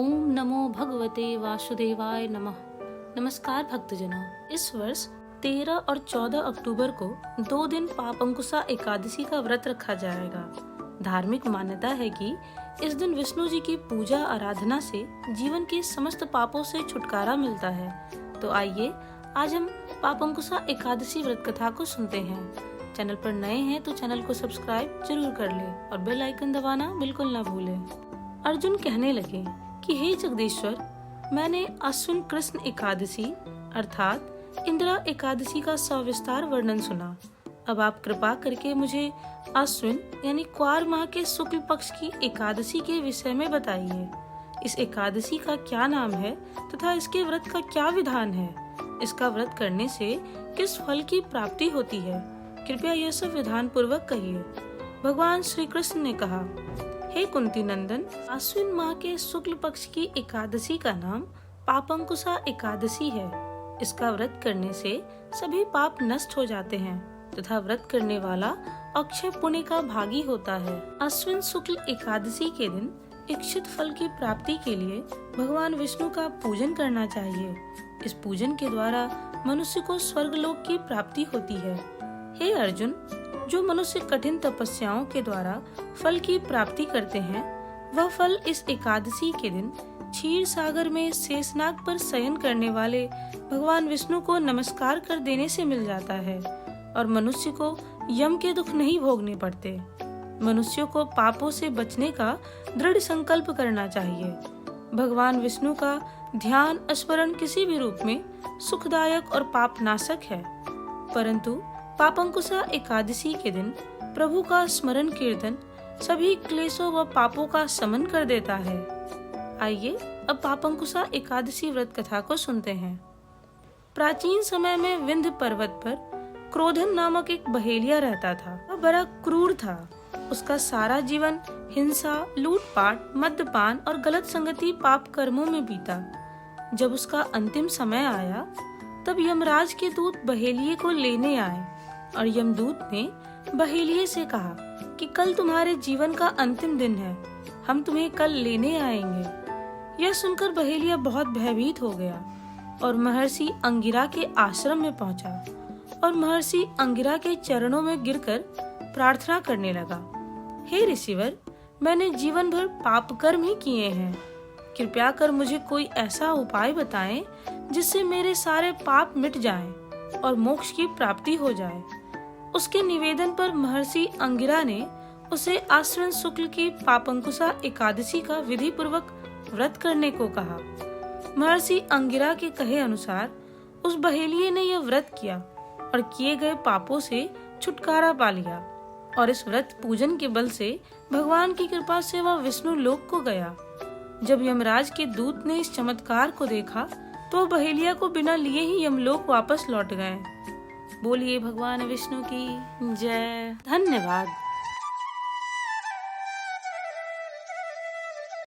ओम नमो भगवते वासुदेवाय नमः। नमस्कार भक्तजनों, इस वर्ष 13 और 14 अक्टूबर को 2 दिन पापंकुशा एकादशी का व्रत रखा जाएगा। धार्मिक मान्यता है कि इस दिन विष्णु जी की पूजा आराधना से जीवन के समस्त पापों से छुटकारा मिलता है। तो आइए आज हम पापंकुशा एकादशी व्रत कथा को सुनते हैं। चैनल पर नए हैं तो चैनल को सब्सक्राइब जरूर कर लें और बेल आइकन दबाना बिल्कुल ना भूलें। अर्जुन कहने लगे कि हे जगदीश्वर, मैंने अश्विन कृष्ण एकादशी अर्थात इंदिरा एकादशी का सविस्तार वर्णन सुना। अब आप कृपा करके मुझे अश्विन यानी क्वार माह के शुक्ल पक्ष की एकादशी के विषय में बताइए। इस एकादशी का क्या नाम है तथा इसके व्रत का क्या विधान है? इसका व्रत करने से किस फल की प्राप्ति होती है? कृपया यह सब विधान पूर्वक कहिए। भगवान श्री कृष्ण ने कहा, हे कुंती नंदन, अश्विन माह के शुक्ल पक्ष की एकादशी का नाम पापंकुशा एकादशी है। इसका व्रत करने से सभी पाप नष्ट हो जाते हैं तथा व्रत करने वाला अक्षय पुण्य का भागी होता है। अश्विन शुक्ल एकादशी के दिन इच्छित फल की प्राप्ति के लिए भगवान विष्णु का पूजन करना चाहिए। इस पूजन के द्वारा मनुष्य को स्वर्गलोक की प्राप्ति होती है। हे अर्जुन, जो मनुष्य कठिन तपस्याओं के द्वारा फल की प्राप्ति करते हैं, वह फल इस एकादशी के दिन क्षीर सागर में शेषनाग पर शयन करने वाले भगवान विष्णु को नमस्कार कर देने से मिल जाता है और मनुष्य को यम के दुख नहीं भोगने पड़ते। मनुष्यों को पापों से बचने का दृढ़ संकल्प करना चाहिए। भगवान विष्णु का ध्यान स्मरण किसी भी रूप में सुखदायक और पापनाशक है, परंतु पापंकुशा एकादशी के दिन प्रभु का स्मरण कीर्तन सभी क्लेशों व पापों का शमन कर देता है। आइए अब पापंकुशा एकादशी व्रत कथा को सुनते हैं। प्राचीन समय में विंध्य पर्वत पर क्रोधन नामक एक बहेलिया रहता था। वह बड़ा क्रूर था। उसका सारा जीवन हिंसा, लूटपाट, मद्यपान और गलत संगति पाप कर्मों में बीता। जब उसका अंतिम समय आया तब यमराज के दूत बहेलिये को लेने आए और यमदूत ने बहेलिये से कहा कि कल तुम्हारे जीवन का अंतिम दिन है, हम तुम्हें कल लेने आएंगे। यह सुनकर बहेलिया बहुत भयभीत हो गया और महर्षि अंगिरा के आश्रम में पहुंचा और महर्षि अंगिरा के चरणों में गिरकर प्रार्थना करने लगा, हे ऋषिवर, मैंने जीवन भर पाप कर्म ही किए हैं। कृपया कर मुझे कोई ऐसा उपाय बताएं जिससे मेरे सारे पाप मिट जाएं और मोक्ष की प्राप्ति हो जाए। उसके निवेदन पर महर्षि अंगिरा ने उसे आश्विन शुक्ल की पापंकुशा एकादशी का विधि पूर्वक व्रत करने को कहा। महर्षि अंगिरा के कहे अनुसार उस बहेलिये ने यह व्रत किया और किए गए पापों से छुटकारा पा लिया और इस व्रत पूजन के बल से भगवान की कृपा से वह विष्णु लोक को गया। जब यमराज के दूत ने इस चमत्कार को देखा तो बहेलिया को बिना लिए ही यमलोक वापस लौट गए। बोलिए भगवान विष्णु की जय। धन्यवाद।